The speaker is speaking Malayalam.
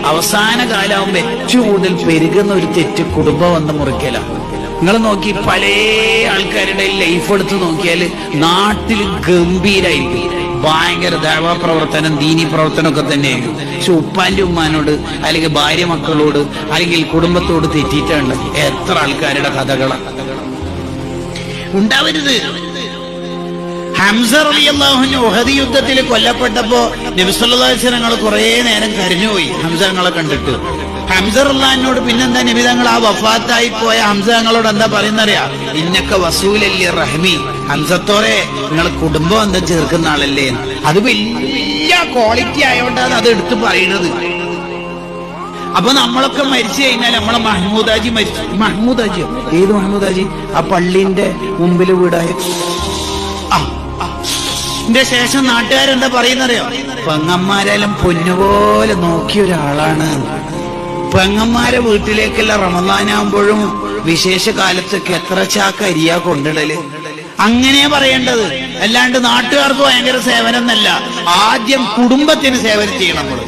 അവസാന കാലാവുമ്പോ ഏറ്റവും കൂടുതൽ പെരുകുന്ന ഒരു തെറ്റ് കുടുംബം വന്ന് മുറിക്കല. നിങ്ങൾ നോക്കി പല ആൾക്കാരുടെ ലൈഫ് എടുത്ത് നോക്കിയാൽ നാട്ടിൽ ഗംഭീരായിരിക്കും, ഭയങ്കര ദഅവാ പ്രവർത്തനം, ദീനി പ്രവർത്തനം ഒക്കെ തന്നെയായിരിക്കും. പക്ഷെ ഉപ്പാന്റെ ഉമ്മാനോട് അല്ലെങ്കിൽ ഭാര്യ മക്കളോട് അല്ലെങ്കിൽ കുടുംബത്തോട് തെറ്റിയിട്ടുണ്ട് എത്ര ആൾക്കാരുടെ കഥകളാണ് ഉണ്ടാവരുത്. ഹംസ റളിയല്ലാഹു അൻഹു ഉഹദ് യുദ്ധത്തിൽ കൊല്ലപ്പെട്ടപ്പോ നബി സല്ലല്ലാഹു അലൈഹി വസല്ലം കുറെ നേരം കരഞ്ഞുപോയി ഹംസ തങ്ങളെ കണ്ടിട്ട്. ഹംസ റളിയല്ലാഹു പിന്നെന്താ നബി തങ്ങൾ ആ വഫാത്തായി പോയ ഹംസ തങ്ങളോട് എന്താ പറയുന്നറിയാ? ഇന്നക വസൂലല്ലി റഹ്മി, ഹംസത്തോറെ നിങ്ങൾ കുടുംബം എന്താ ചേർക്കുന്ന ആളല്ലേ. അത് വലിയ ക്വാളിറ്റി ആയോണ്ടാണ് അത് എടുത്ത് പറയുന്നത്. അപ്പൊ നമ്മളൊക്കെ മരിച്ചു കഴിഞ്ഞാൽ നമ്മളെ മഹ്മൂദാജി മരിച്ചു. മഹ്മൂദാജിയോ? ഏത് മഹ്മൂദാജി? ആ പള്ളിന്റെ മുമ്പിൽ വീടായ ന്റെ ശേഷം നാട്ടുകാരെന്താ പറയുന്നറിയോ? പെങ്ങന്മാരെല്ലാം പൊന്നുപോലെ നോക്കിയ ഒരാളാണ്. പെങ്ങന്മാരെ വീട്ടിലേക്കുള്ള റമദാനാകുമ്പോഴും വിശേഷ കാലത്തൊക്കെ എത്ര ചാക്ക അരിയാ കൊണ്ടിടല്. അങ്ങനെ പറയേണ്ടത്, അല്ലാണ്ട് നാട്ടുകാർക്ക് ഭയങ്കര സേവനം എന്നല്ല. ആദ്യം കുടുംബത്തിന് സേവനം ചെയ്യണം നമ്മൾ.